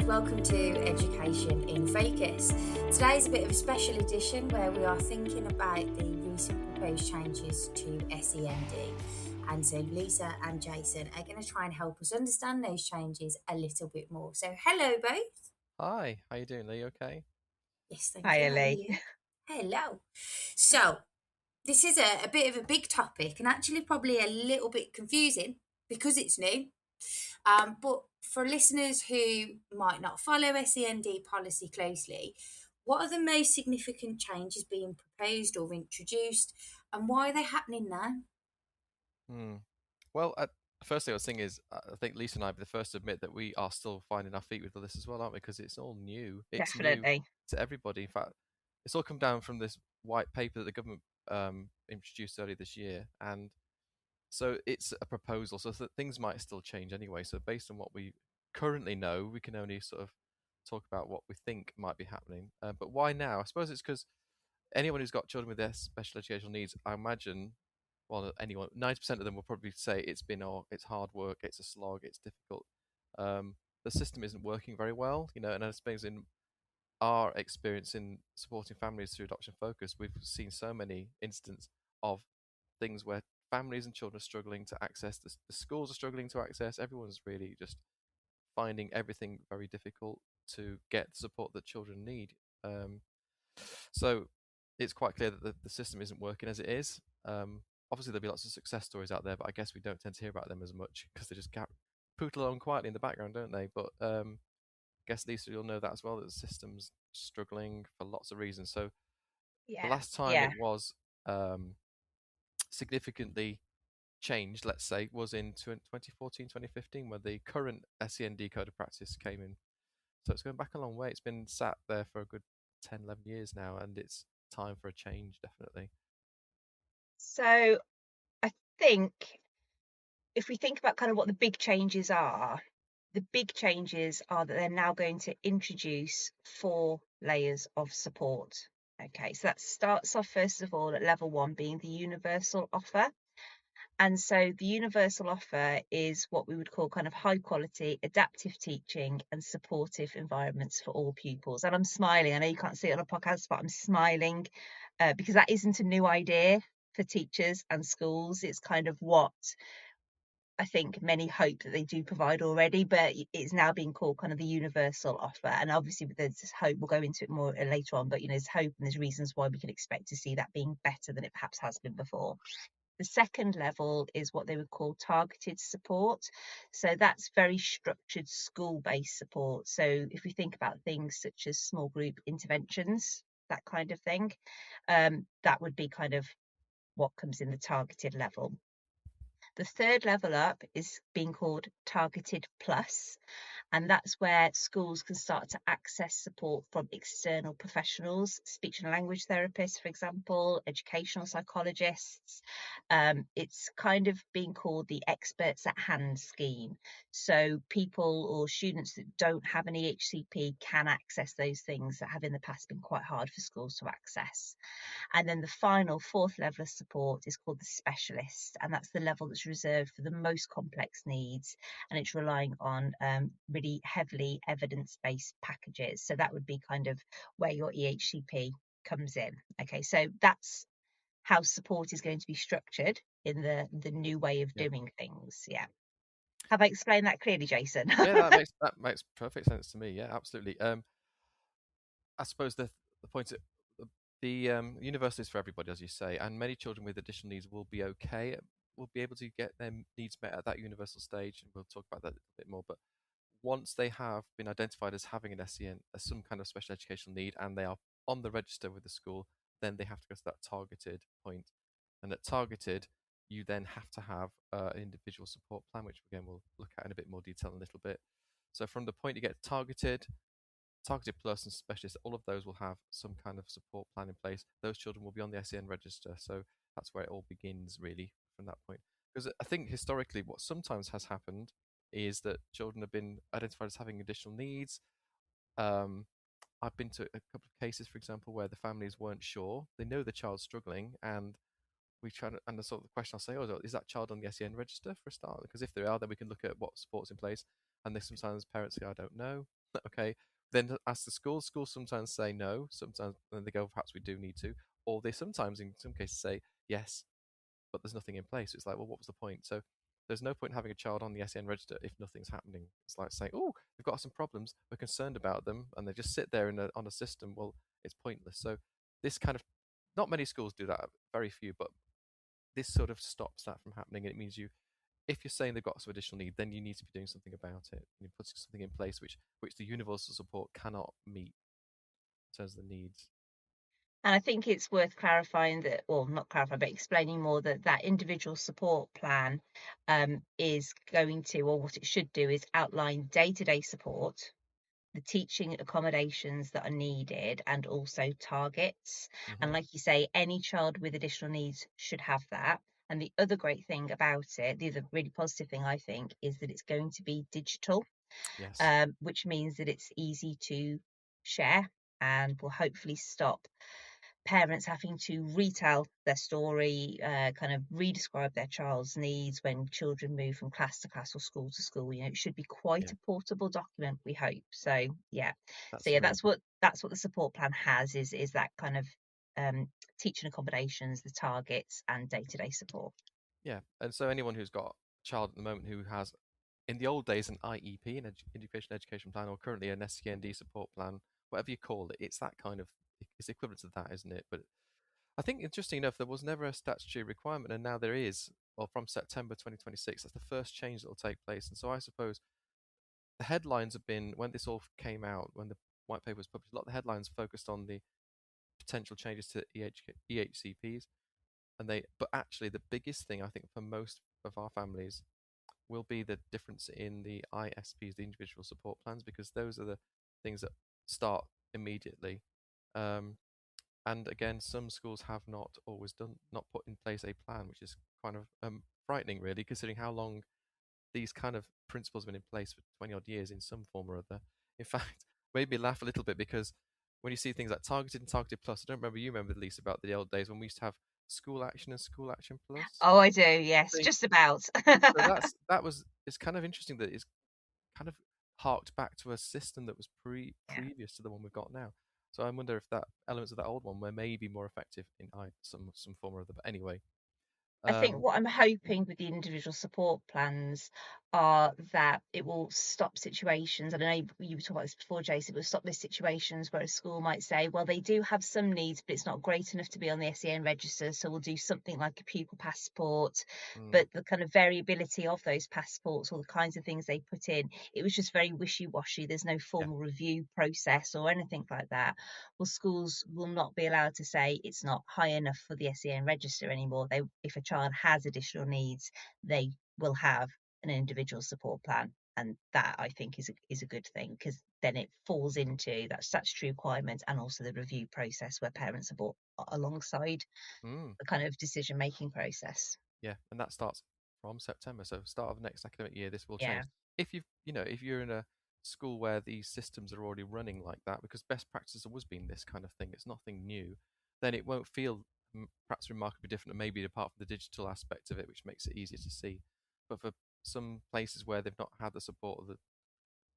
welcome to Education in Focus. Today's a bit of a special edition where we are thinking about the recent proposed changes to SEND. And so Lisa and Jason are going to try and help us understand those changes a little bit more. So hello both. Hi, how you doing, Leigh? Okay. Yes, thank Hi, you. How are Leigh. you? Hello. So this is a bit of a big topic and actually probably a little bit confusing because it's new. But for listeners who might not follow SEND policy closely, what are the most significant changes being proposed or introduced, and why are they happening now? Well, the first thing I was thinking is, I think Lisa and I will be the first to admit that we are still finding our feet with all this as well, aren't we? Because it's all new. It's new Definitely. to everybody. In fact, it's all come down from this white paper that the government introduced earlier this year, and so it's a proposal. So that things might still change anyway. So based on what we currently know, we can only sort of talk about what we think might be happening. But why now? I suppose it's because anyone who's got children with their special educational needs, I imagine, well, anyone, 90% of them will probably say it's hard work, it's a slog, it's difficult. The system isn't working very well, and I suppose in our experience in supporting families through Adoption Focus, we've seen so many instances of things where families and children are struggling to access, the schools are struggling to access, everyone's really just finding everything very difficult to get the support that children need. So it's quite clear that the system isn't working as it is. Obviously, there'll be lots of success stories out there, but I guess we don't tend to hear about them as much because they just pootle along quietly in the background, don't they? But I guess Lisa, you'll know that as well, that the system's struggling for lots of reasons. So the last time Yeah. it was significantly changed, let's say, was in 2014, 2015, when the current SEND Code of Practice came in. So it's going back a long way. It's been sat there for a good 10, 11 years now, and it's time for a change, definitely. So I think if we think about kind of what the big changes are, the big changes are that they're now going to introduce 4 layers of support. Okay, so that starts off first of all at level 1 being the universal offer. And so the universal offer is what we would call kind of high quality adaptive teaching and supportive environments for all pupils. And I'm smiling. I know you can't see it on a podcast, but I'm smiling because that isn't a new idea for teachers and schools. It's kind of what I think many hope that they do provide already, but it's now being called kind of the universal offer. And obviously there's this hope, we'll go into it more later on, but there's hope and there's reasons why we can expect to see that being better than it perhaps has been before. The second level is what they would call targeted support. So that's very structured school-based support. So if we think about things such as small group interventions, that kind of thing, that would be kind of what comes in the targeted level. The third level up is being called Targeted Plus, and that's where schools can start to access support from external professionals, speech and language therapists, for example, educational psychologists. It's kind of being called the Experts at Hand scheme. So people or students that don't have an EHCP can access those things that have in the past been quite hard for schools to access. And then the final 4th level of support is called the specialist, and that's the level that's reserved for the most complex needs, and it's relying on really heavily evidence-based packages. So that would be kind of where your EHCP comes in. Okay, so that's how support is going to be structured in the new way of doing things. Yeah. Have I explained that clearly, Jason? Yeah, that makes perfect sense to me. Yeah, absolutely. I suppose the point of the university is for everybody, as you say, and many children with additional needs will be okay. Will be able to get their needs met at that universal stage, and we'll talk about that a bit more. But once they have been identified as having an SEN, as some kind of special educational need, and they are on the register with the school, then they have to go to that targeted point. And at targeted, you then have to have an individual support plan, which again we'll look at in a bit more detail in a little bit. So from the point you get targeted plus and specialist, all of those will have some kind of support plan in place. Those children will be on the SEN register. So that's where it all begins really from that point. Because I think historically what sometimes has happened is that children have been identified as having additional needs. I've been to a couple of cases, for example, where the families weren't sure. They know the child's struggling, and we try to, and the sort of the question I'll say, oh, is that child on the SEN register for a start? Because if they are, then we can look at what support's in place. And there's sometimes parents say, I don't know. Okay, then ask the schools. Schools sometimes say no. Sometimes then they go, perhaps we do need to, or they sometimes, in some cases, say yes, but there's nothing in place. It's like, well, what was the point? So there's no point in having a child on the SEN register if nothing's happening. It's like saying, oh, they've got some problems, we're concerned about them, and they just sit there on a system. Well, it's pointless. So this kind of, not many schools do that, very few, but this sort of stops that from happening. And it means you, if you're saying they've got some additional need, then you need to be doing something about it. You're putting something in place which the universal support cannot meet in terms of the needs. And I think it's worth clarifying that, well, not clarifying, but explaining more that that individual support plan is going to, or what it should do, is outline day-to-day support, the teaching accommodations that are needed, and also targets. And Hmm. like you say, any child with additional needs should have that. And the other great thing about it, the other really positive thing I think, is that it's going to be digital, Yes. which means that it's easy to share and will hopefully stop parents having to retell their story, kind of redescribe their child's needs when children move from class to class or school to school. You know, it should be quite Yeah, a portable document, we hope. So yeah, so that's yeah, really good. that's what the support plan has, is that kind of teaching accommodations, the targets, and day-to-day support. Yeah, and so anyone who's got a child at the moment who has, in the old days, an IEP, an education plan, or currently an SCND support plan, whatever you call it, it's that kind of, it's equivalent to that, isn't it? But I think, interesting enough, there was never a statutory requirement, and now there is. Well, from September 2026, that's the first change that will take place. And so I suppose the headlines have been, when this all came out, when the white paper was published, a lot of the headlines focused on the potential changes to EHCPs, but actually the biggest thing I think for most of our families will be the difference in the ISPs, the individual support plans, because those are the things that start immediately. Um, and again, some schools have not put in place a plan, which is kind of frightening, really, considering how long these kind of principles have been in place for 20 odd years in some form or other. In fact, made me laugh a little bit because when you see things like targeted and targeted plus, I don't remember, you remember, Lisa, about the old days when we used to have school action and school action plus. Oh, I do, yes, See, just about. so it's kind of interesting that it's kind of harked back to a system that was Yeah. previous to the one we've got now. So I wonder if that elements of that old one were maybe more effective in some form or other. But anyway, I think um, what I'm hoping with the individual support plans are that it will stop situations, and I know you were talking about this before, Jason, it will stop these situations where a school might say, well, they do have some needs, but it's not great enough to be on the SEN register, so we'll do something like a pupil passport. mm, But the kind of variability of those passports, or the kinds of things they put in, it was just very wishy-washy. There's no yeah, formal review process or anything like that. Well, schools will not be allowed to say it's not high enough for the SEN register anymore. They, if a child has additional needs, they will have an individual support plan, and that I think is a good thing, because then it falls into that statutory requirement and also the review process where parents are brought alongside mm. the kind of decision making process. Yeah, and that starts from September. So start of next academic year, this will Yeah, change. If you're in a school where these systems are already running like that, because best practice has always been this kind of thing, it's nothing new, then it won't feel perhaps remarkably different, maybe apart from the digital aspect of it, which makes it easier to see. But for some places where they've not had the support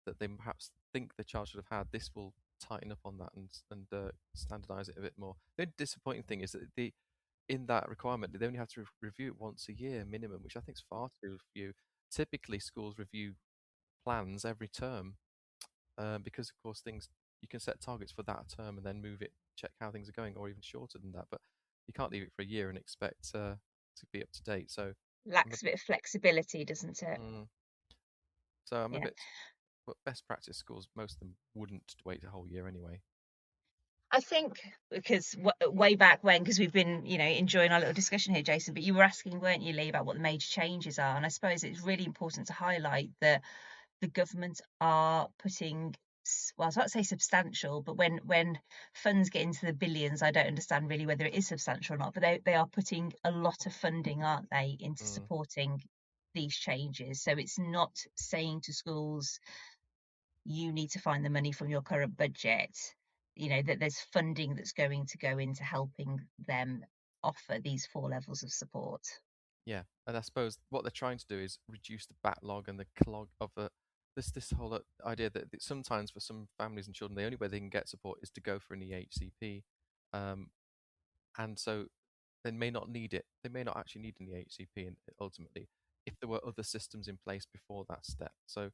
that they perhaps think the child should have had, this will tighten up on that and standardize it a bit more. The disappointing thing is that the in that requirement, they only have to review it once a year minimum, which I think is far too few. Typically, schools review plans every term because, of course, things you can set targets for that term and then move it, check how things are going, or even shorter than that. But you can't leave it for a year and expect to be up to date. So I'm a lacks a bit, bit of flexibility, doesn't it? mm, so I'm a Yeah. bit. But best practice schools, most of them wouldn't wait a whole year anyway. I think because way back when, because we've been, enjoying our little discussion here, Jason, but you were asking, weren't you, Leigh, about what the major changes are? And I suppose it's really important to highlight that the government are putting, well, I was about to say substantial, but when funds get into the billions, I don't understand really whether it is substantial or not, but they are putting a lot of funding, aren't they, into Mm, supporting these changes. So it's not saying to schools, you need to find the money from your current budget, that there's funding that's going to go into helping them offer these four levels of support. yeah, and I suppose what they're trying to do is reduce the backlog and the clog of this whole idea that sometimes for some families and children, the only way they can get support is to go for an EHCP, and so they may not need it. They may not actually need an EHCP ultimately if there were other systems in place before that step. So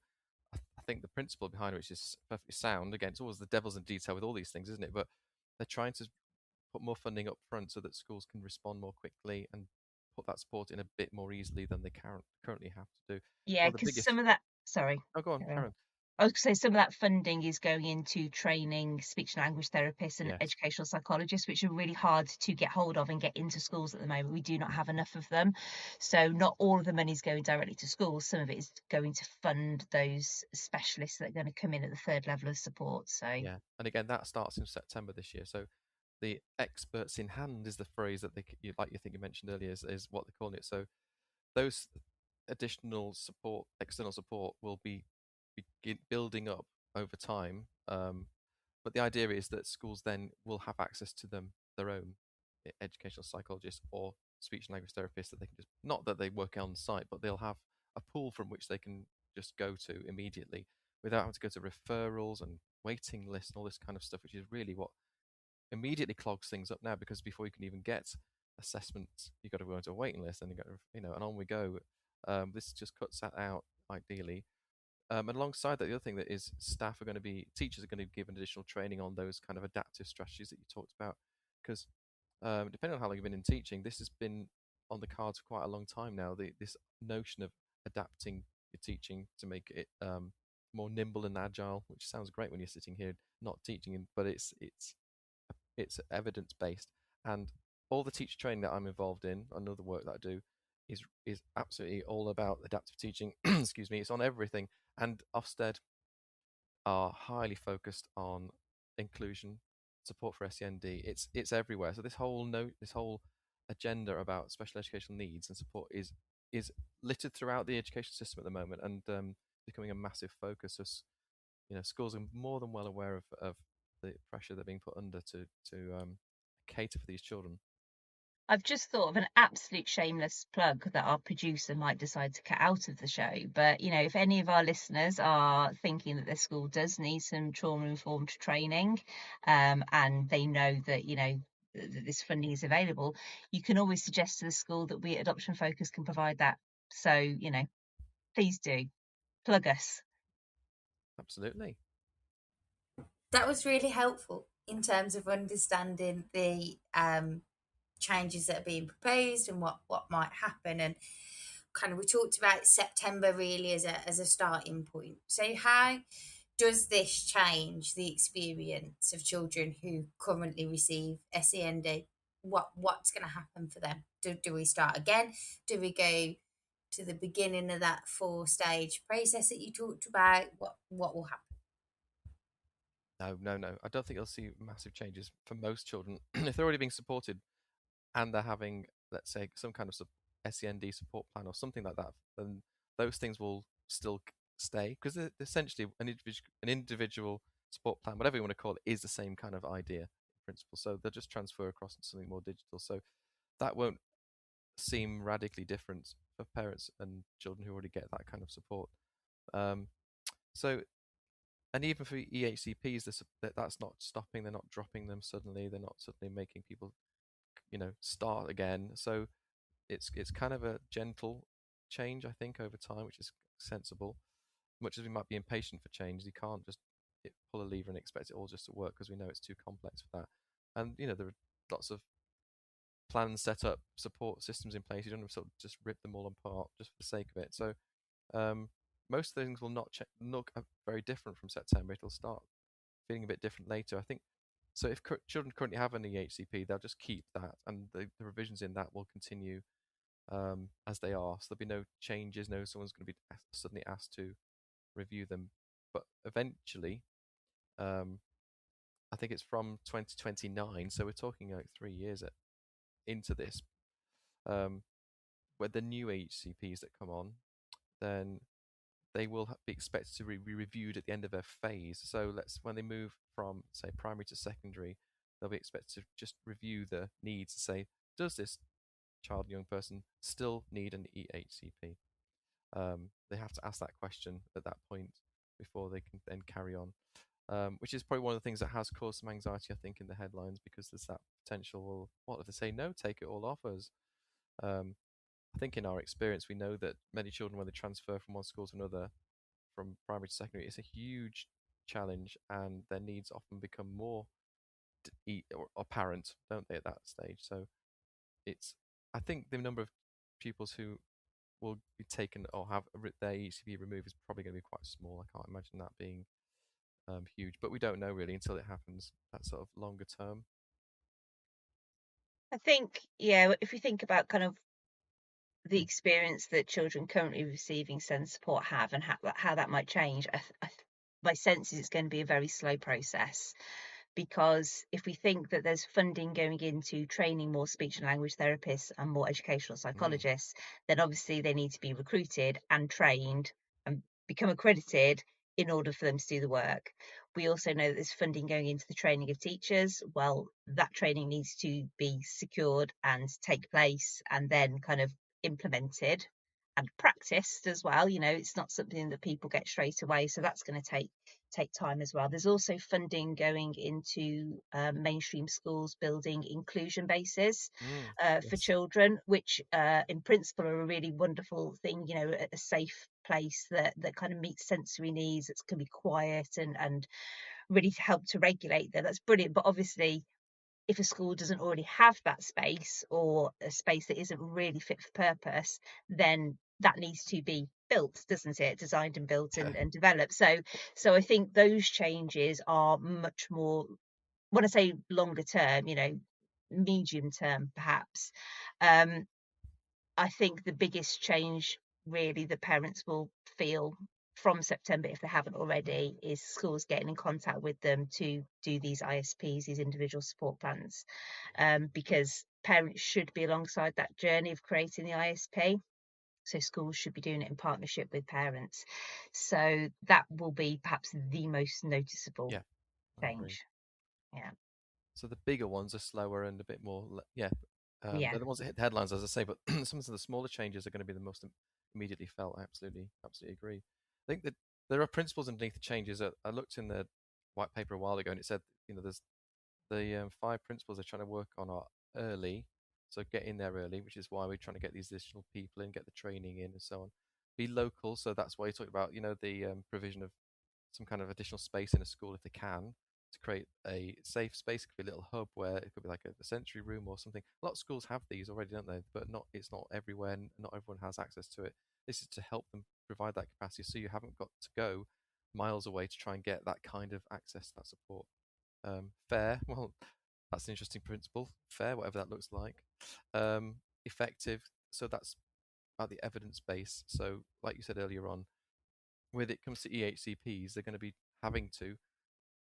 I think the principle behind it, which is perfectly sound, again, it's always the devil's in detail with all these things, isn't it? But they're trying to put more funding up front so that schools can respond more quickly and put that support in a bit more easily than they currently have to do. Yeah, One of the because biggest. some of that, sorry, Oh, go on, carry on. Karen. I was going to say some of that funding is going into training speech and language therapists and Yes. educational psychologists, which are really hard to get hold of and get into schools at the moment. We do not have enough of them. So not all of the money is going directly to schools. Some of it is going to fund those specialists that are going to come in at the third level of support. So Yeah, and again, that starts in September this year. So the experts in hand is the phrase that like you think you mentioned earlier, is what they're calling it. So those additional support, external support, will be building up over time. But the idea is that schools then will have access to their own educational psychologists or speech and language therapists that they can just, not that they work on site, but they'll have a pool from which they can just go to immediately without having to go to referrals and waiting lists and all this kind of stuff, which is really what immediately clogs things up now, because before you can even get assessments, you've got to go into a waiting list, and and on we go. This just cuts that out ideally. And alongside that, the other thing that is teachers are going to give additional training on those kind of adaptive strategies that you talked about, because depending on how long you've been in teaching, this has been on the cards for quite a long time now. This notion of adapting your teaching to make it more nimble and agile, which sounds great when you're sitting here not teaching, but it's evidence based, and all the teacher training that I'm involved in and other work that I do is absolutely all about adaptive teaching. Excuse me, it's on everything, and Ofsted are highly focused on inclusion, support for SEND. It's everywhere. So this whole agenda about special educational needs and support is littered throughout the education system at the moment, and becoming a massive focus. As schools are more than well aware of the pressure they're being put under to cater for these children. I've just thought of an absolute shameless plug that our producer might decide to cut out of the show. But, if any of our listeners are thinking that their school does need some trauma-informed training, and they know that, that this funding is available, you can always suggest to the school that we at Adoption Focus can provide that. So, please do plug us. Absolutely. That was really helpful in terms of understanding the changes that are being proposed and what might happen, and kind of we talked about September really as a starting point. So how does this change the experience of children who currently receive SEND? What's going to happen for them? Do we start again? Do we go to the beginning of that 4-stage process that you talked about? What will happen? No. I don't think you'll see massive changes for most children. If they're already being supported and they're having, let's say, some kind of SEND support plan or something like that, then those things will still stay, because they're essentially an individual support plan, whatever you want to call it, is the same kind of idea in principle. So they'll just transfer across into something more digital. So that won't seem radically different for parents and children who already get that kind of support. Um, so and even for EHCPs, that's not stopping. They're not dropping them suddenly. They're not suddenly making people, start again. So it's kind of a gentle change, I think, over time, which is sensible. Much as we might be impatient for change, you can't just pull a lever and expect it all just to work, because we know it's too complex for that. And there are lots of plans set up, support systems in place. You don't sort of just rip them all apart just for the sake of it. So most things will not look very different from September. It'll start feeling a bit different later, I think. So if children currently have an EHCP, they'll just keep that, and the revisions in that will continue as they are. So there'll be no changes. No, someone's going to be suddenly asked to review them. But eventually, I think it's from 2029. So we're talking like 3 years into this. Where the new EHCPs that come on, then they will be expected to be reviewed at the end of their phase. So when they move from, say, primary to secondary, they'll be expected to just review the needs to say, does this child, young person, still need an EHCP? They have to ask that question at that point. before they can then carry on. Which is probably one of the things that has caused some anxiety, I think, in the headlines, because there's that potential, well, what if they say no, take it all off us? I think in our experience, we know that many children, when they transfer from one school to another, from primary to secondary, it's a huge challenge, and their needs often become more or apparent, don't they, at that stage? So it's, I think the number of pupils who will be taken or have their EHCP removed is probably going to be quite small. I can't imagine that being huge, but we don't know really until it happens. That sort of longer term. I think, yeah, if we think about kind of the experience that children currently receiving SEND support have, and how that might change, my sense is it's going to be a very slow process. Because if we think that there's funding going into training more speech and language therapists and more educational psychologists, then obviously they need to be recruited and trained and become accredited in order for them to do the work. We also know that there's funding going into the training of teachers. Well, that training needs to be secured and take place and then kind of implemented and practiced as well. You know, it's not something that people get straight away, so that's going to take time as well. There's also funding going into mainstream schools building inclusion bases for Yes. children, which in principle are a really wonderful thing. You know, a safe place that kind of meets sensory needs, that can be quiet and really help to regulate them. That's brilliant. But obviously, if a school doesn't already have that space, or a space that isn't really fit for purpose, then that needs to be built, doesn't it? Designed and built Yeah. and developed. So I think those changes are much more, when I say longer term, you know, medium term perhaps. Um, I think the biggest change really that parents will feel from September, if they haven't already, is schools getting in contact with them to do these ISPs, these individual support plans, because parents should be alongside that journey of creating the ISP. So schools should be doing it in partnership with parents. So that will be perhaps the most noticeable Yeah, I agree. change. Yeah. So the bigger ones are slower and a bit more, yeah. Yeah. They're the ones that hit the headlines, as I say, but some of the smaller changes are going to be the most immediately felt. I absolutely agree. I think that there are principles underneath the changes. I looked in the white paper a while ago, and it said, there's the 5 principles they're trying to work on are early, so get in there early, which is why we're trying to get these additional people in, get the training in, and so on. Be local, so that's why you talked about, the provision of some kind of additional space in a school if they can, to create a safe space. It could be a little hub where it could be like a sensory room or something. A lot of schools have these already, don't they? But it's not everywhere, and not everyone has access to it. This is to help them provide that capacity, so you haven't got to go miles away to try and get that kind of access, that support. Fair, well, that's an interesting principle. Fair, whatever that looks like. Effective, so that's about the evidence base. So, like you said earlier on, when it comes to EHCPs, they're going to be having to.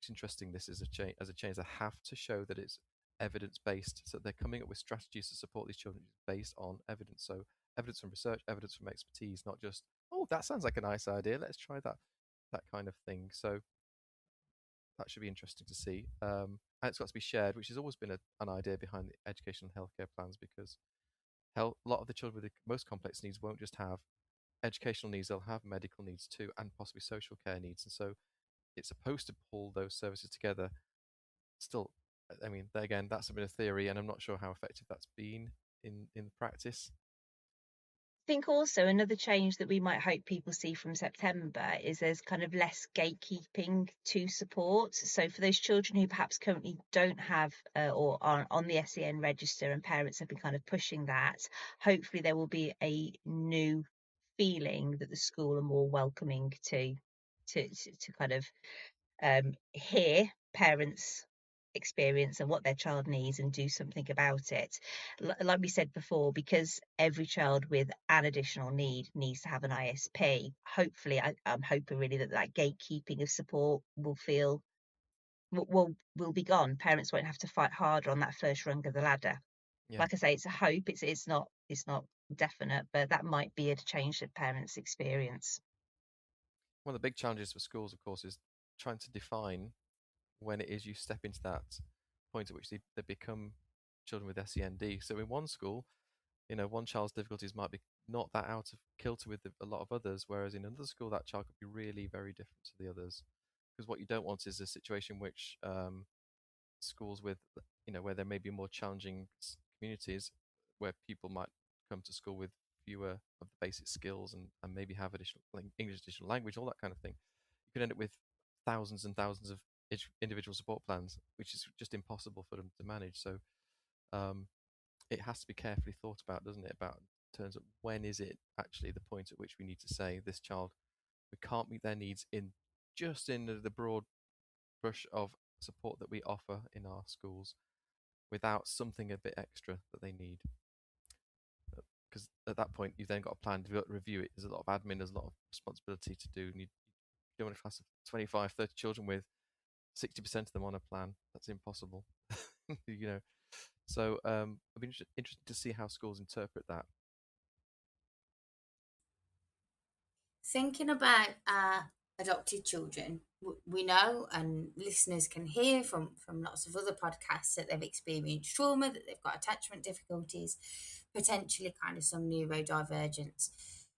It's interesting. This is a change. As a change, they have to show that it's evidence based. So they're coming up with strategies to support these children based on evidence. So evidence from research, evidence from expertise, not just, oh, that sounds like a nice idea, let's try that kind of thing. So that should be interesting to see. And it's got to be shared, which has always been an idea behind the educational and healthcare plans, because a lot of the children with the most complex needs won't just have educational needs, they'll have medical needs too, and possibly social care needs. And so it's supposed to pull those services together. Still, I mean, again, that's a bit of theory, and I'm not sure how effective that's been in practice. I think also another change that we might hope people see from September is there's kind of less gatekeeping to support. So for those children who perhaps currently don't have or are on the SEN register, and parents have been kind of pushing that, hopefully there will be a new feeling that the school are more welcoming to kind of hear parents' experience and what their child needs and do something about it. Like we said before, because every child with an additional need needs to have an ISP, hopefully, I'm hoping really that gatekeeping of support will be gone. Parents won't have to fight harder on that first rung of the ladder. Yeah. Like I say, it's a hope. It's not definite, but that might be a change that parents experience. One of the big challenges for schools, of course, is trying to define when it is you step into that point at which they become children with SEND. So in one school, one child's difficulties might be not that out of kilter with a lot of others, whereas in another school that child could be really very different to the others. Because what you don't want is a situation which schools with, where there may be more challenging communities, where people might come to school with fewer of the basic skills and maybe have additional English additional language, all that kind of thing. You could end up with thousands and thousands of individual support plans, which is just impossible for them to manage. So it has to be carefully thought about, doesn't it? About in terms of when is it actually the point at which we need to say this child, we can't meet their needs in just in the broad brush of support that we offer in our schools without something a bit extra that they need. Because at that point, you've then got a plan to review it. There's a lot of admin, there's a lot of responsibility to do. And you don't want a class of 25, 30 children with 60% of them on a plan. That's impossible. So I'd be interested to see how schools interpret that. Thinking about adopted children, we know, and listeners can hear from lots of other podcasts, that they've experienced trauma, that they've got attachment difficulties, potentially kind of some neurodivergence.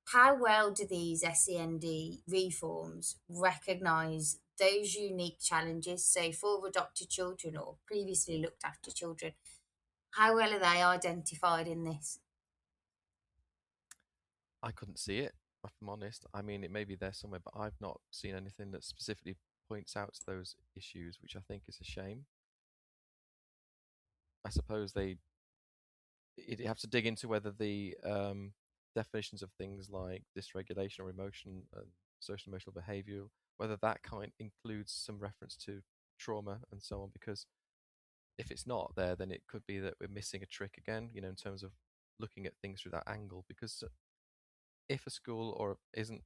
How well do these SEND reforms recognise those unique challenges? So for adopted children or previously looked after children, how well are they identified in this? I couldn't see it, if I'm honest. I mean, it may be there somewhere, but I've not seen anything that specifically points out to those issues, which I think is a shame. I suppose you'd have to dig into whether the definitions of things like dysregulation or emotion and social emotional behavior, whether that kind includes some reference to trauma and so on, because if it's not there, then it could be that we're missing a trick again, in terms of looking at things through that angle. Because if a school or isn't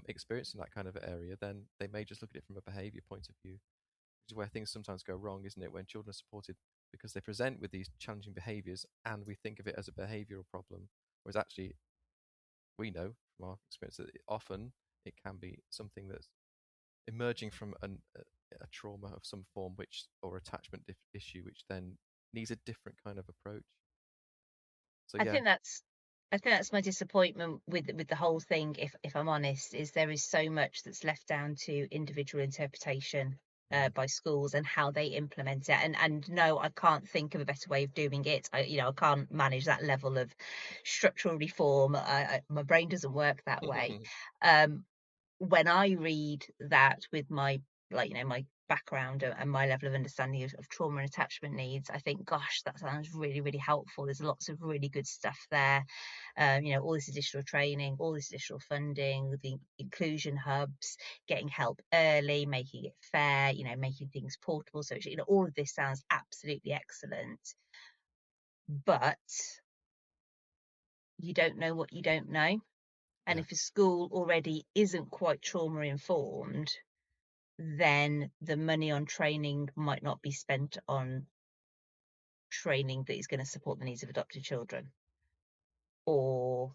experiencing that kind of area, then they may just look at it from a behavior point of view, which is where things sometimes go wrong, isn't it? When children are supported because they present with these challenging behaviors and we think of it as a behavioral problem, whereas actually we know from our experience that often it can be something that's emerging from a trauma of some form, or attachment issue, which then needs a different kind of approach. So I yeah. think that's my disappointment with the whole thing, if I'm honest, is there is so much that's left down to individual interpretation by schools and how they implement it. And no, I can't think of a better way of doing it. I can't manage that level of structural reform. My brain doesn't work that way. When I read that with my my background and my level of understanding of trauma and attachment needs, I think, gosh, that sounds really, really helpful. There's lots of really good stuff there. All this additional training, all this additional funding, the inclusion hubs, getting help early, making it fair, making things portable. So, all of this sounds absolutely excellent. But you don't know what you don't know. And if a school already isn't quite trauma informed, then the money on training might not be spent on training that is going to support the needs of adopted children. Or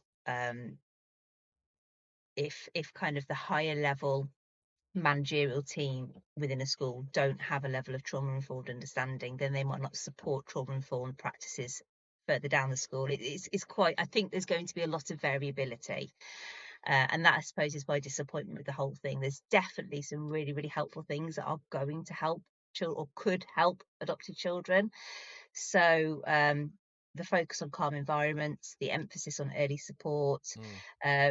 if kind of the higher level managerial team within a school don't have a level of trauma informed understanding, then they might not support trauma informed practices further down the school. It's quite, I think there's going to be a lot of variability. And that, I suppose, is my disappointment with the whole thing. There's definitely some really, really helpful things that are going to help children or could help adopted children. So the focus on calm environments, the emphasis on early support,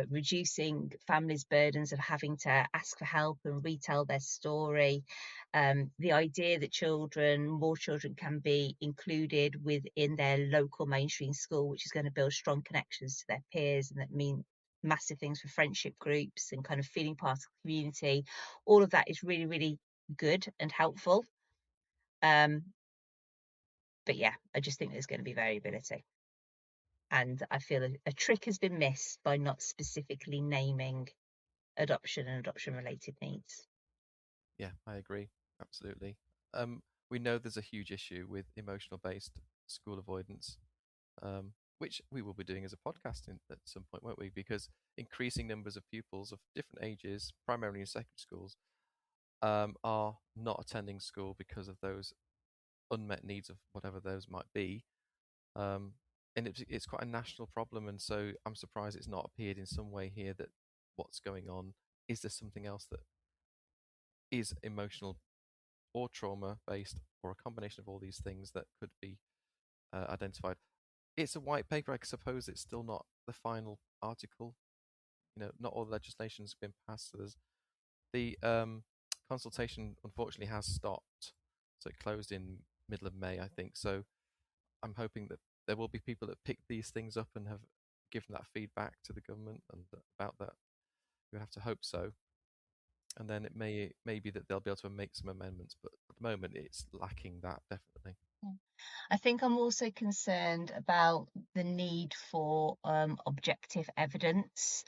reducing families' burdens of having to ask for help and retell their story. The idea that more children can be included within their local mainstream school, which is going to build strong connections to their peers, and that mean massive things for friendship groups and kind of feeling part of the community. All of that is really, really good and helpful. But yeah, I just think there's going to be variability. And I feel a trick has been missed by not specifically naming adoption and adoption related needs. Yeah, I agree. Absolutely. We know there's a huge issue with emotional based school avoidance, which we will be doing as a podcast at some point, won't we? Because increasing numbers of pupils of different ages, primarily in secondary schools, are not attending school because of those unmet needs of whatever those might be. and it's quite a national problem, and so I'm surprised it's not appeared in some way here that what's going on. Is there something else that is emotional or trauma based, or a combination of all these things that could be identified? It's a white paper. I suppose it's still not the final article. Not all the legislation's been passed. So the consultation unfortunately has stopped. So it closed in middle of May, I think. So I'm hoping that there will be people that pick these things up and have given that feedback to the government and about that. We have to hope so. And then it may be that they'll be able to make some amendments, but at the moment it's lacking that, definitely. I think I'm also concerned about the need for objective evidence.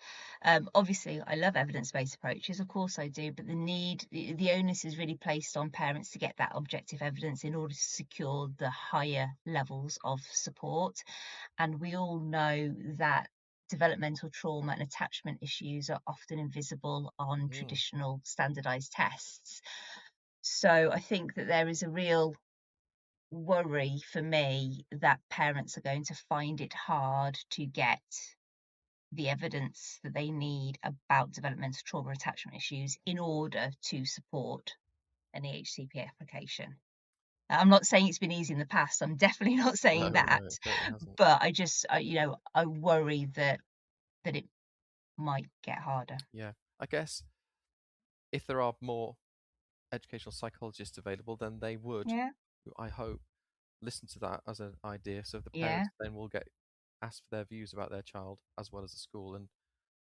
Obviously, I love evidence-based approaches, of course I do, but the onus is really placed on parents to get that objective evidence in order to secure the higher levels of support. And we all know that developmental trauma and attachment issues are often invisible on traditional standardized tests. So I think that there is a real worry for me that parents are going to find it hard to get the evidence that they need about developmental trauma attachment issues in order to support an EHCP application. I'm not saying it's been easy in the past. I'm definitely not saying that. No, it certainly hasn't. But I worry that it might get harder. Yeah, I guess if there are more educational psychologists available, then they would, Yeah. I hope, listen to that as an idea. So the Yeah. parents then will get asked for their views about their child as well as the school. And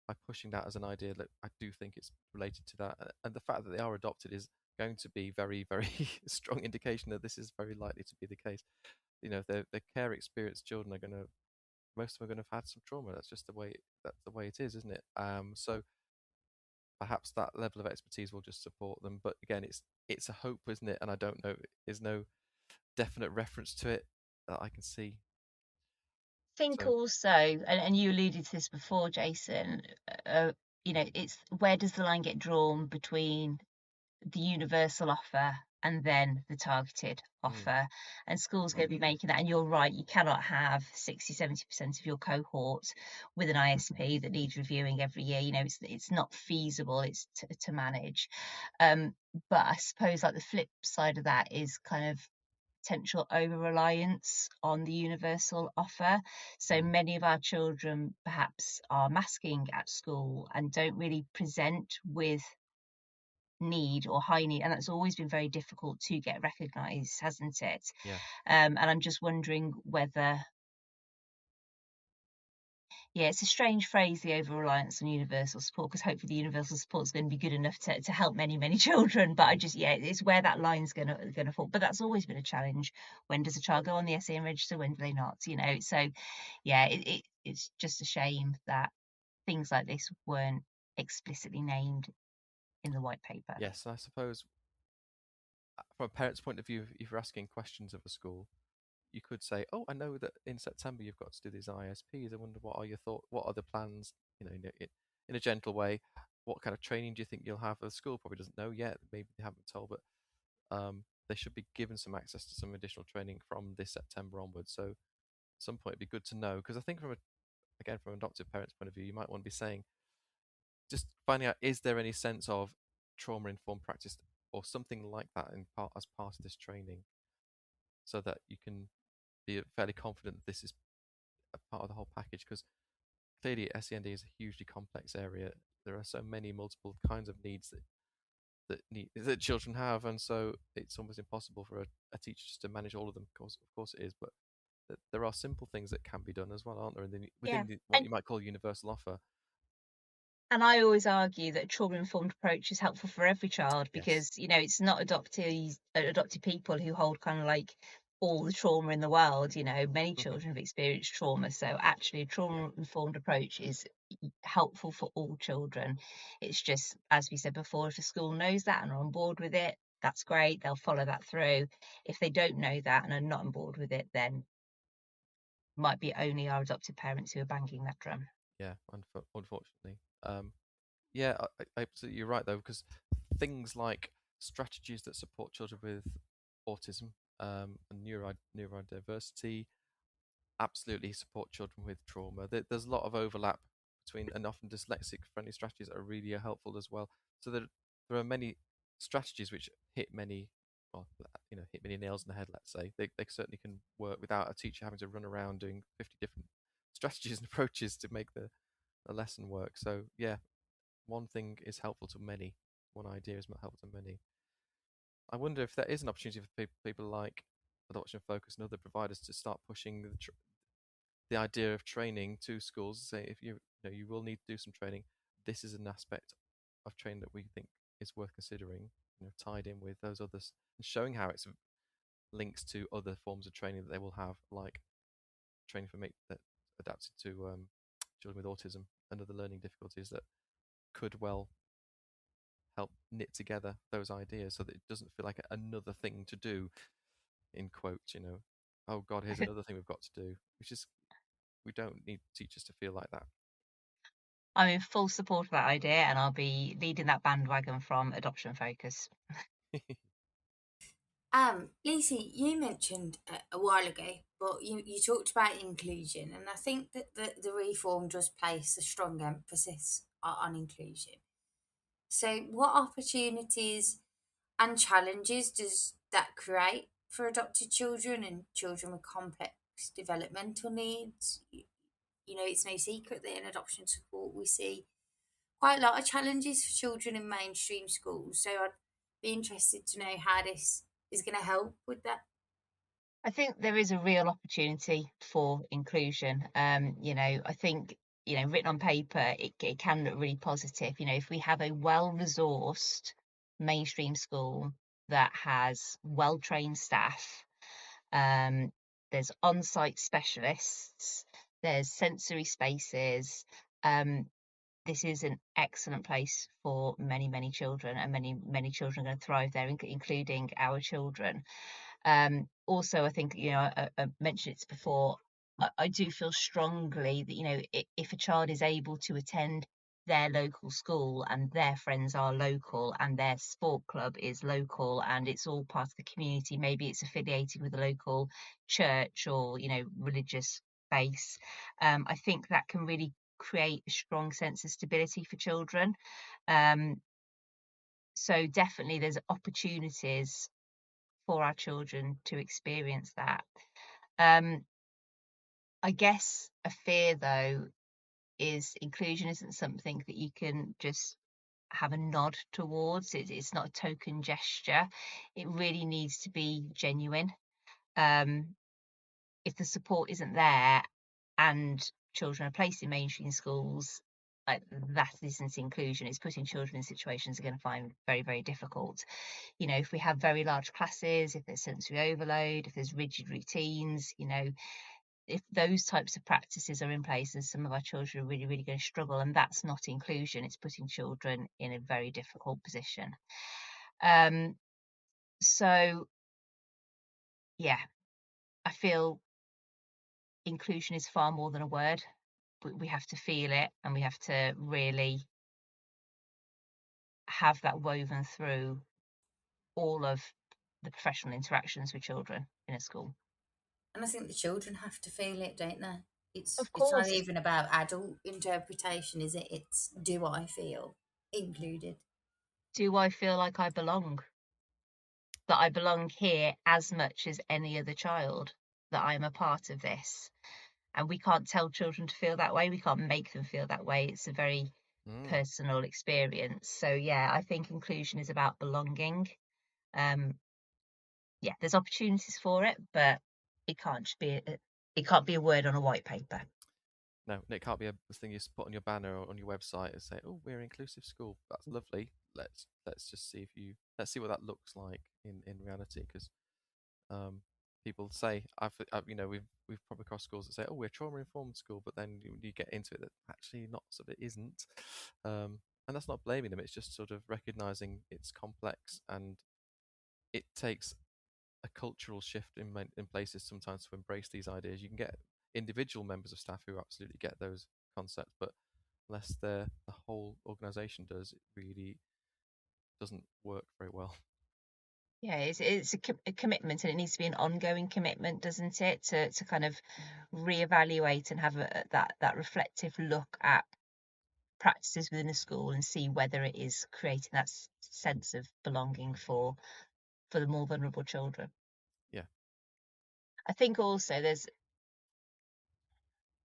by pushing that as an idea, that I do think it's related to that. And the fact that they are adopted is going to be very, very strong indication that this is very likely to be the case. If they're care experienced children, most of them are going to have had some trauma. That's just the way it is, isn't it? So perhaps that level of expertise will just support them. But again, it's a hope, isn't it? And I don't know. There's no definite reference to it that I can see. I think So also, and you alluded to this before, Jason, it's where does the line get drawn between the universal offer and then the targeted offer? And schools going to be making that. And you're right, you cannot have 60-70% of your cohort with an ISP that needs reviewing every year. It's not feasible. It's to manage. But I suppose like the flip side of that is kind of potential over-reliance on the universal offer. So many of our children perhaps are masking at school and don't really present with need or high need, and that's always been very difficult to get recognised, hasn't it? yeah. And I'm just wondering whether it's a strange phrase, the over-reliance on universal support, because hopefully the universal support is going to be good enough to help many, many children. But it's where that line's going to fall. But that's always been a challenge. When does a child go on the SEN register? When do they not? So it's just a shame that things like this weren't explicitly named in the white paper. Yes, I suppose from a parent's point of view, if you're asking questions of a school, you could say, "Oh, I know that in September you've got to do these ISPs. I wonder what are your thoughts? What are the plans? In a gentle way, what kind of training do you think you'll have?" The school probably doesn't know yet. Maybe they haven't told, but they should be given some access to some additional training from this September onwards. So, at some point, it'd be good to know, because I think from an adoptive parent's point of view, you might want to be saying, just finding out, is there any sense of trauma informed practice or something like that as part of this training, so that you can be fairly confident that this is a part of the whole package. Because clearly SEND is a hugely complex area. There are so many multiple kinds of needs that children have, and so it's almost impossible for a teacher just to manage all of them. Of course it is, but there are simple things that can be done as well, aren't there? Within what you might call universal offer. And I always argue that a trauma-informed approach is helpful for every child, because Yes. it's not adopted people who hold kind of like all the trauma in the world. Many children have experienced trauma, so actually a trauma-informed approach is helpful for all children. It's just, as we said before, if a school knows that and are on board with it, that's great, they'll follow that through. If they don't know that and are not on board with it, then might be only our adopted parents who are banging that drum. Yeah, unfortunately. Yeah, absolutely, you're right though, because things like strategies that support children with autism and neurodiversity absolutely support children with trauma. There's a lot of overlap between, and often dyslexic friendly strategies are really helpful as well. So there are many strategies which hit many, well, hit many nails in the head. Let's say they certainly can work without a teacher having to run around doing 50 different strategies and approaches to make the lesson work. So yeah, one thing is helpful to many. One idea is not helpful to many. I wonder if there is an opportunity for people like Adoption Focus and other providers to start pushing the idea of training to schools. Say, if you will need to do some training, this is an aspect of training that we think is worth considering. Tied in with those others, and showing how it's links to other forms of training that they will have, like training for that adapted to children with autism and other learning difficulties that could well help knit together those ideas so that it doesn't feel like another thing to do, in quotes, oh God, here's another thing we've got to do, which is, we don't need teachers to feel like that. I'm in full support of that idea, and I'll be leading that bandwagon from Adoption Focus. Lucy, you mentioned a while ago, but you talked about inclusion, and I think that the reform does place a strong emphasis on inclusion. So, what opportunities and challenges does that create for adopted children and children with complex developmental needs? It's no secret that in adoption support we see quite a lot of challenges for children in mainstream schools. So, I'd be interested to know how this is going to help with that. I think there is a real opportunity for inclusion. I think, written on paper, it can look really positive. If we have a well-resourced mainstream school that has well-trained staff, there's on-site specialists, there's sensory spaces. This is an excellent place for many, many children, and many, many children are going to thrive there, including our children. Also, I think, I mentioned it before, I do feel strongly that, if a child is able to attend their local school and their friends are local and their sport club is local and it's all part of the community, maybe it's affiliated with a local church or, religious base, I think that can really create a strong sense of stability for children. So definitely there's opportunities for our children to experience that. I guess a fear, though, is inclusion isn't something that you can just have a nod towards. It's not a token gesture. It really needs to be genuine. If the support isn't there and children are placed in mainstream schools, that isn't inclusion. It's putting children in situations they're going to find very, very difficult. If we have very large classes, if there's sensory overload, if there's rigid routines, if those types of practices are in place, then some of our children are really, really going to struggle. And that's not inclusion. It's putting children in a very difficult position. So, yeah, I feel inclusion is far more than a word. We have to feel it, and we have to really have that woven through all of the professional interactions with children in a school. And I think the children have to feel it, don't they? It's Of it's not course, even about adult interpretation, is it? It's, do I feel included? do I feel like I belong? That I belong here as much as any other child, that I'm a part of this. And we can't tell children to feel that way. We can't make them feel that way. It's a very personal experience. So yeah, I think inclusion is about belonging. Yeah, there's opportunities for it, but it can't just be it can't be a word on a white paper. No, it can't be a thing you put on your banner or on your website and say, "Oh, we're an inclusive school." That's lovely. Let's just see let's see what that looks like in reality. Because people say, we've probably across schools that say, "Oh, we're trauma informed school," but then you get into it that actually not, so it isn't. And that's not blaming them. It's just sort of recognizing it's complex, and it takes a cultural shift in places sometimes to embrace these ideas. You can get individual members of staff who absolutely get those concepts, but unless the whole organization does, it really doesn't work very well. Yeah, it's a commitment, and it needs to be an ongoing commitment, doesn't it? To kind of reevaluate and have that reflective look at practices within a school and see whether it is creating that sense of belonging for the more vulnerable children. Yeah. I think also there's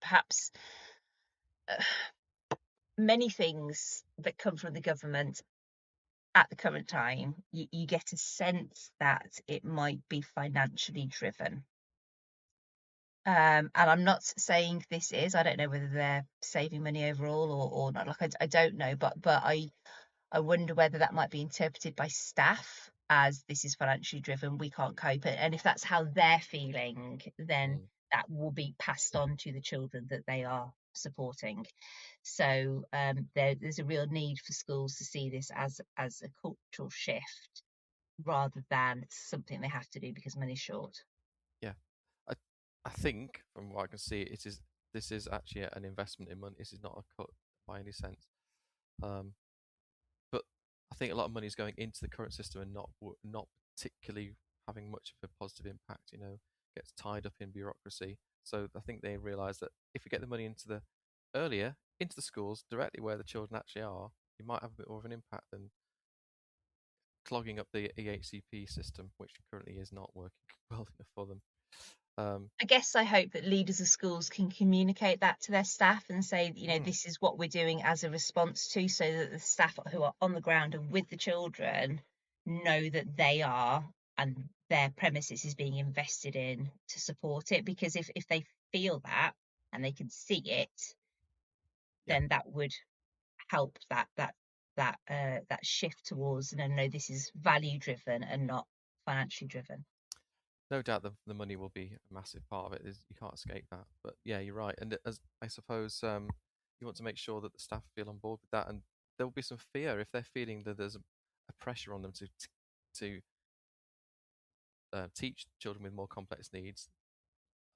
perhaps many things that come from the government at the current time. You get a sense that it might be financially driven. And I'm not saying this is, I don't know whether they're saving money overall or not. Like I don't know, but I wonder whether that might be interpreted by staff as this is financially driven, we can't cope. And if that's how they're feeling, then that will be passed on to the children that they are supporting. So there's a real need for schools to see this as a cultural shift rather than something they have to do because money's short. Yeah. I think from what I can see, this is actually an investment in money. This is not a cut by any sense. But I think a lot of money is going into the current system and not particularly having much of a positive impact. Gets tied up in bureaucracy. So I think they realise that if we get the money into the schools directly where the children actually are, it might have a bit more of an impact than clogging up the EHCP system, which currently is not working well enough for them. I guess I hope that leaders of schools can communicate that to their staff and say, this is what we're doing as a response to, so that the staff who are on the ground and with the children know that they are and their premises is being invested in to support it. Because if they feel that and they can see it, then that would help that shift towards, no, this is value driven and not financially driven. No doubt the money will be a massive part of it. You can't escape that. But yeah, you're right. And as I suppose you want to make sure that the staff feel on board with that, and there will be some fear if they're feeling that there's a pressure on them to teach children with more complex needs.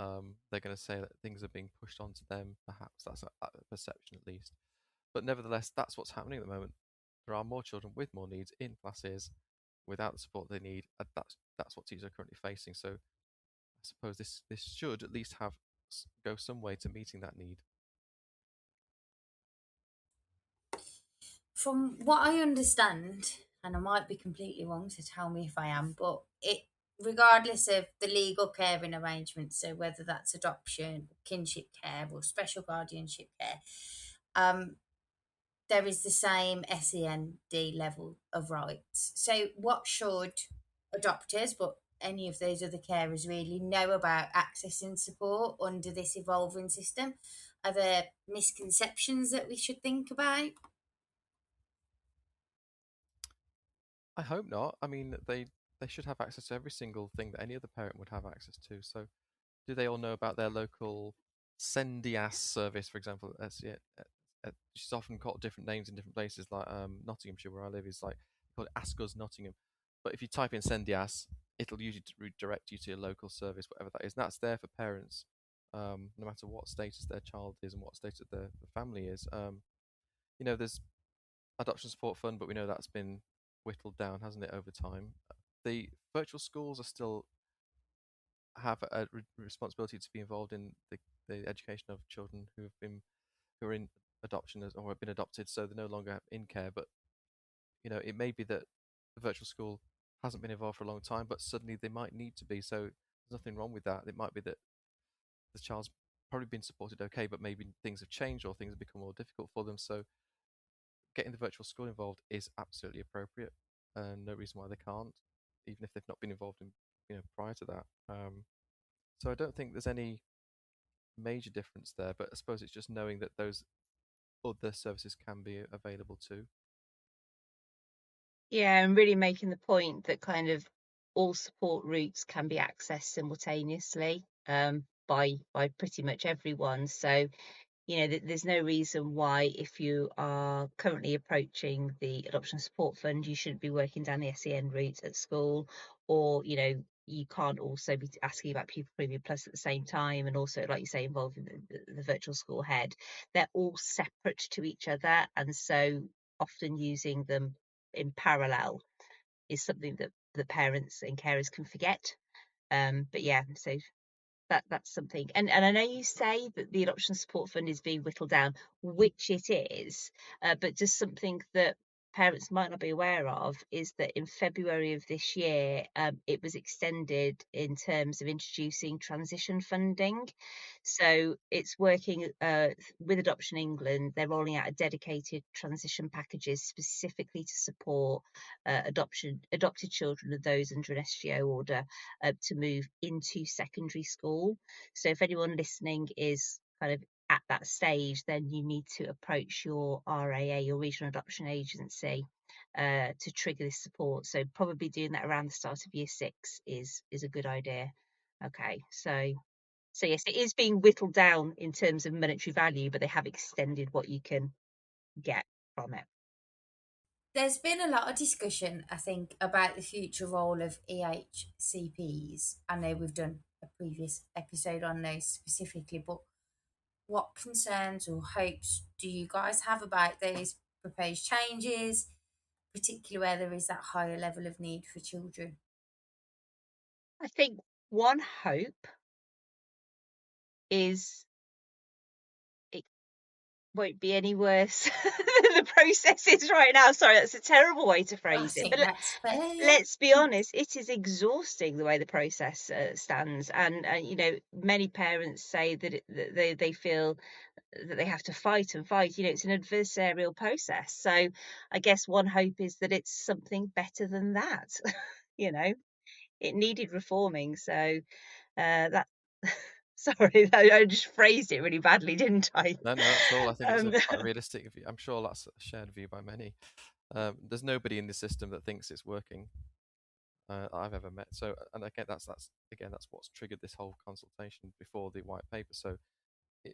They're going to say that things are being pushed onto them. Perhaps that's a perception at least. But nevertheless, that's what's happening at the moment. There are more children with more needs in classes without the support they need. That's what teachers are currently facing. So I suppose this should at least go some way to meeting that need. From what I understand, and I might be completely wrong, so tell me if I am, but regardless of the legal caring arrangements, so whether that's adoption, kinship care, or special guardianship care, there is the same SEND level of rights. So, what should adopters, but any of those other carers really know about accessing support under this evolving system? Are there misconceptions that we should think about? I hope not. I mean, they should have access to every single thing that any other parent would have access to. So, do they all know about their local Sendias service, for example? She's often got different names in different places, like Nottinghamshire, where I live, is like called Ask Us Nottingham. But if you type in Sendias, it'll usually redirect you to your local service, whatever that is. And that's there for parents, no matter what status their child is and what status the family is. There's adoption support fund, but we know that's been whittled down, hasn't it, over time? The virtual schools are still have a responsibility to be involved in the education of children who are in adoption or have been adopted, so they're no longer in care. But it may be that the virtual school hasn't been involved for a long time, but suddenly they might need to be. So there's nothing wrong with that. It might be that the child's probably been supported okay, but maybe things have changed or things have become more difficult for them. So getting the virtual school involved is absolutely appropriate, and no reason why they can't, even if they've not been involved in prior to that. So I don't think there's any major difference there, but I suppose it's just knowing that those other services can be available too. Yeah, and really making the point that kind of all support routes can be accessed simultaneously by pretty much everyone. So there's no reason why, if you are currently approaching the Adoption Support Fund, you shouldn't be working down the SEN route at school, or you can't also be asking about Pupil Premium Plus at the same time, and also, like you say, involving the virtual school head. They're all separate to each other, and so often using them in parallel is something that that parents and carers can forget. But yeah, so that's something. And I know you say that the adoption support fund is being whittled down, which it is, but just something that parents might not be aware of is that in February of this year, it was extended in terms of introducing transition funding. So it's working with Adoption England. They're rolling out a dedicated transition packages specifically to support adopted children of those under an SGO order to move into secondary school. So if anyone listening is kind of at that stage, then you need to approach your RAA, your regional adoption agency, to trigger this support. So probably doing that around the start of year 6 is a good idea. Okay, so yes, it is being whittled down in terms of monetary value, but they have extended what you can get from it. There's been a lot of discussion, I think, about the future role of EHCPs. I know we've done a previous episode on those specifically, but what concerns or hopes do you guys have about those proposed changes, particularly where there is that higher level of need for children? I think one hope is it won't be any worse than the process is right now. Sorry, that's a terrible way to I phrase it. think But that's fair, yeah. let's be honest, it is exhausting the way the process stands. And you know, many parents say that, that they feel that they have to fight and fight. You know, it's an adversarial process. So I guess one hope is that it's something better than that. You know, it needed reforming. So that. Sorry, I just phrased it really badly, didn't I? No, not at all. I think it's Um, quite a realistic view. I'm sure that's a shared view by many. There's nobody in the system that thinks it's working I've ever met. So, and again, that's what's triggered this whole consultation before the white paper. So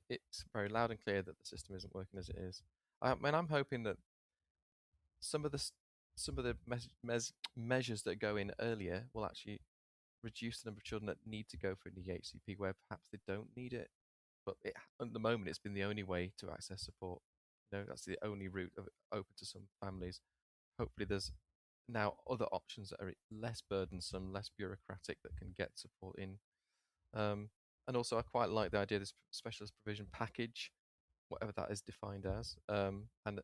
it's very loud and clear that the system isn't working as it is. I mean, I'm hoping that some of the measures that go in earlier will actually reduce the number of children that need to go for an EHCP where perhaps they don't need it. But at the moment, it's been the only way to access support. You know, that's the only route open to some families. Hopefully, there's now other options that are less burdensome, less bureaucratic, that can get support in. And also, I quite like the idea of this specialist provision package, whatever that is defined as, and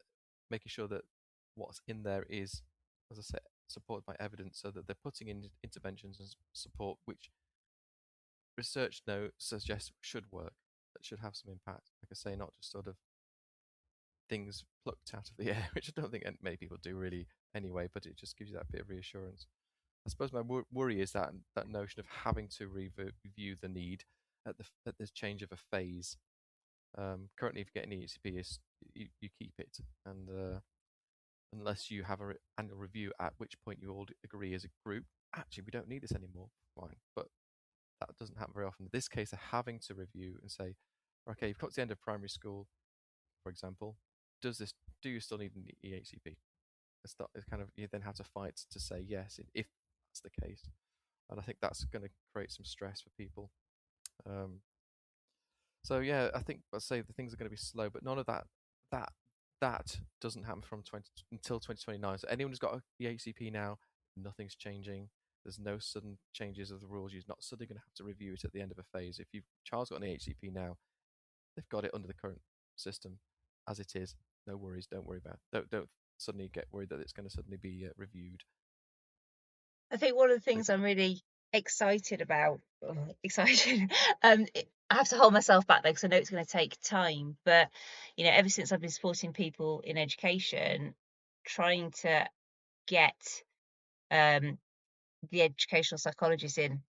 making sure that what's in there is, as I said, supported by evidence, so that they're putting in interventions and support which research now suggests should work, that should have some impact. Like I say, not just sort of things plucked out of the air, which I don't think many people do really anyway, but it just gives you that bit of reassurance. I suppose my worry is that notion of having to review the need at this change of a phase. Currently, if you get an EHCP, you keep it, and unless you have an annual review, at which point you all agree as a group, actually we don't need this anymore, fine. But that doesn't happen very often. In this case, they're having to review and say, okay, you've got to the end of primary school, for example. Do you still need an EHCP? It's kind of, you then have to fight to say yes if that's the case, and I think that's going to create some stress for people. So yeah, I think I'd say the things are going to be slow, but none of that that doesn't happen from until 2029. So anyone who's got a EHCP now, nothing's changing. There's no sudden changes of the rules. You're not suddenly going to have to review it at the end of a phase. If your child's got an EHCP now, they've got it under the current system as it is. No worries. Don't worry about it. Don't suddenly get worried that it's going to suddenly be reviewed. I think one of the things I'm really excited about, I have to hold myself back though, because I know it's going to take time. But you know, ever since I've been supporting people in education, trying to get the educational psychologists in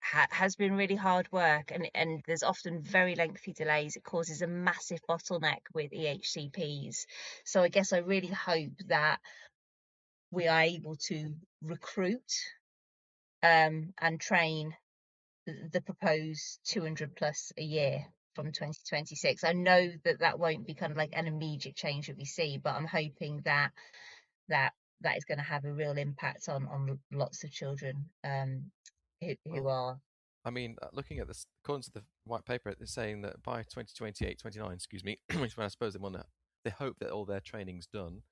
has been really hard work, and there's often very lengthy delays. It causes a massive bottleneck with EHCPs. So I guess I really hope that we are able to recruit and train the proposed 200 plus a year from 2026. I know that won't be kind of like an immediate change that we see, but I'm hoping that is going to have a real impact on lots of children who are. I mean, looking at this, according to the white paper, it's saying that by 2028, 29, excuse me, which I suppose they hope that all their training's done,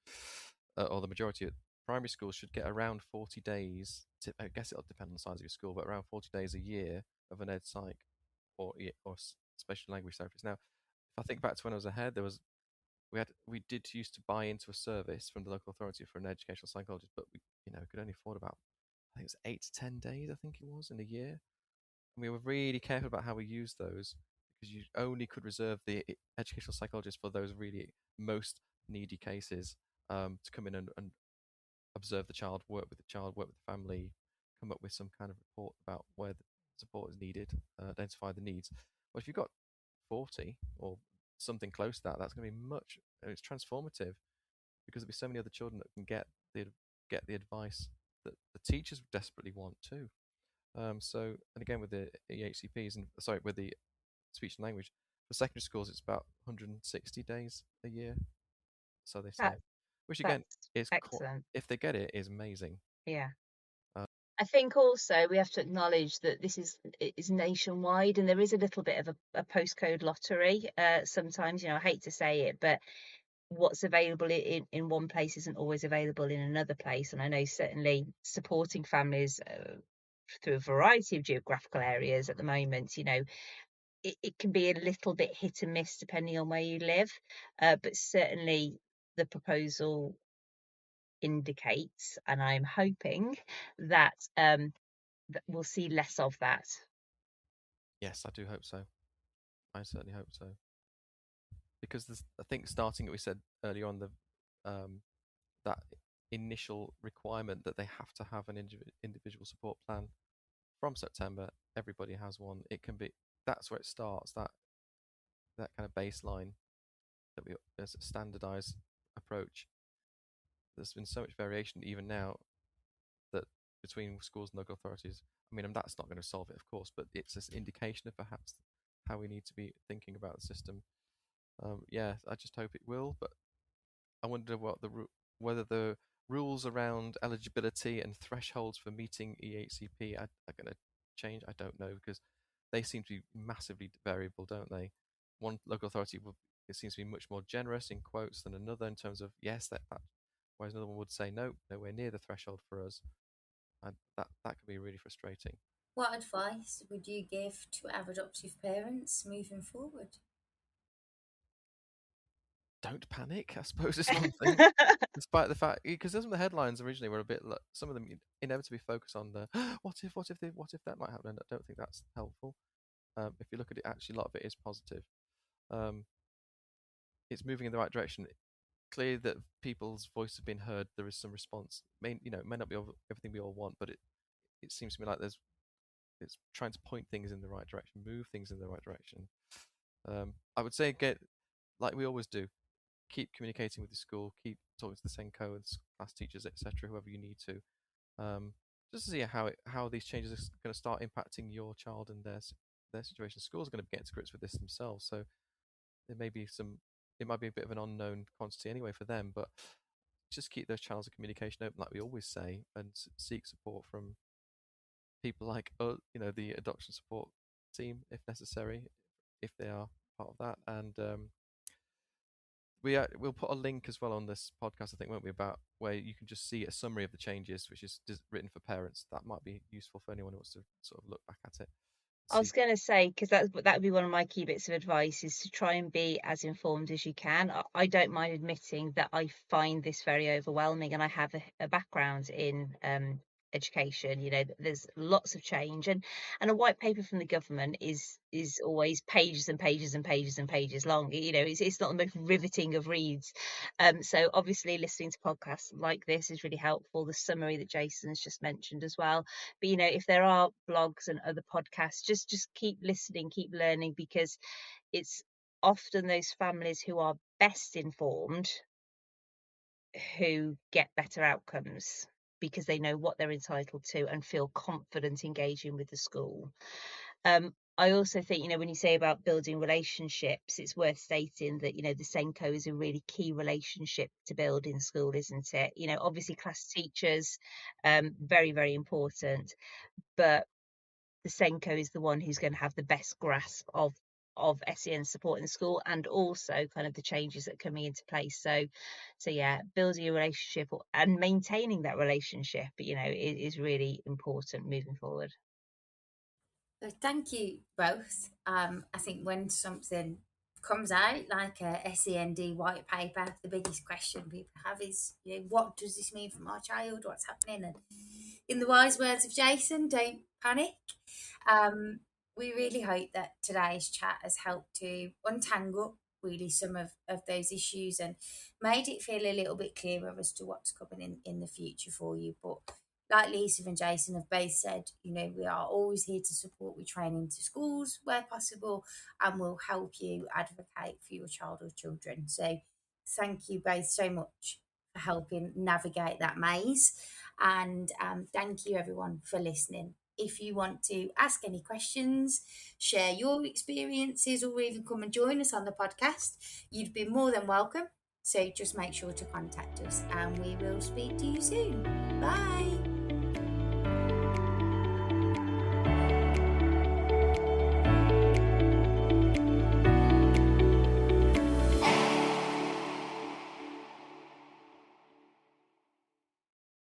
or the majority of it primary schools should get around 40 days. I guess it'll depend on the size of your school, but around 40 days a year of an ed psych or special language therapists. Now, if I think back to when I was ahead, we did used to buy into a service from the local authority for an educational psychologist, but we could only afford about, I think it was 8 to 10 days, I think it was, in a year. And we were really careful about how we used those, because you only could reserve the educational psychologist for those really most needy cases, to come in and observe the child, work with the child, work with the family, come up with some kind of report about where the support is needed, identify the needs. Well, if you've got 40 or something close to that, that's going to be much. It's transformative, because there'll be so many other children that can get the advice that the teachers desperately want too. So, and again with the EHCPs and sorry, with the speech and language for secondary schools, it's about 160 days a year, so they say, That, which again that's is excellent. if they get it, is amazing. Yeah. Uh, I think also we have to acknowledge that this is nationwide, and there is a little bit of a postcode lottery. Sometimes, I hate to say it, but what's available in one place isn't always available in another place. And I know certainly supporting families through a variety of geographical areas at the moment, it can be a little bit hit and miss depending on where you live. But certainly the proposal indicates, and I'm hoping that that we'll see less of that. yes, I do hope so. I certainly hope so, because I think starting, we said earlier on, that initial requirement that they have to have an individual support plan from September. Everybody has one. It can be, that's where it starts. That kind of baseline, that we as a standardized approach. There's been so much variation even now, that between schools and local authorities. I mean, that's not going to solve it, of course, but it's an indication of perhaps how we need to be thinking about the system. Yeah, I just hope it will, but I wonder whether the rules around eligibility and thresholds for meeting EHCP are going to change. I don't know, because they seem to be massively variable, don't they? One local authority it seems to be much more generous in quotes than another in terms of yes, that whereas another one would say no, nowhere near the threshold for us, and that can be really frustrating. What advice would you give to our adoptive parents moving forward? Don't panic, I suppose, is one thing. Despite the fact, because some of the headlines originally were a bit, some of them inevitably focus on the what if that might happen, and I don't think that's helpful. If you look at it, actually, a lot of it is positive. Um, it's moving in the right direction. Clearly, that people's voices have been heard. There is some response. It may not be everything we all want, but it seems to me like it's trying to point things in the right direction, move things in the right direction. I would say, get like we always do, keep communicating with the school, keep talking to the Senko and class teachers, etc., whoever you need to, just to see how these changes are going to start impacting your child and their situation. Schools are going to get to grips with this themselves, so it might be a bit of an unknown quantity anyway for them, but just keep those channels of communication open, like we always say, and seek support from people like the adoption support team if necessary, if they are part of that. And we'll put a link as well on this podcast, I think, won't we, about where you can just see a summary of the changes, which is written for parents. That might be useful for anyone who wants to sort of look back at it. I was going to say, because that would be one of my key bits of advice, is to try and be as informed as you can. I don't mind admitting that I find this very overwhelming, and I have a background in education. There's lots of change, and a white paper from the government is always pages and pages and pages and pages long. It's not the most riveting of reads. So obviously listening to podcasts like this is really helpful. The summary that Jason's just mentioned as well. But if there are blogs and other podcasts, just keep listening, keep learning, because it's often those families who are best informed who get better outcomes, because they know what they're entitled to and feel confident engaging with the school. I also think, when you say about building relationships, it's worth stating that, the Senko is a really key relationship to build in school, isn't it? Obviously class teachers, very, very important, but the Senko is the one who's going to have the best grasp of of SEN support in school, and also kind of the changes that are coming into place. So yeah, building a relationship and maintaining that relationship, is really important moving forward. So thank you both. I think when something comes out like a SEND white paper, the biggest question people have is, what does this mean for my child? What's happening? And in the wise words of Jason, don't panic. We really hope that today's chat has helped to untangle really some of those issues and made it feel a little bit clearer as to what's coming in the future for you. But like Lisa and Jason have both said, we are always here to support with training to schools where possible, and we'll help you advocate for your child or children. So thank you both so much for helping navigate that maze. And thank you everyone for listening. If you want to ask any questions, share your experiences, or even come and join us on the podcast, you'd be more than welcome. So just make sure to contact us, and we will speak to you soon. Bye.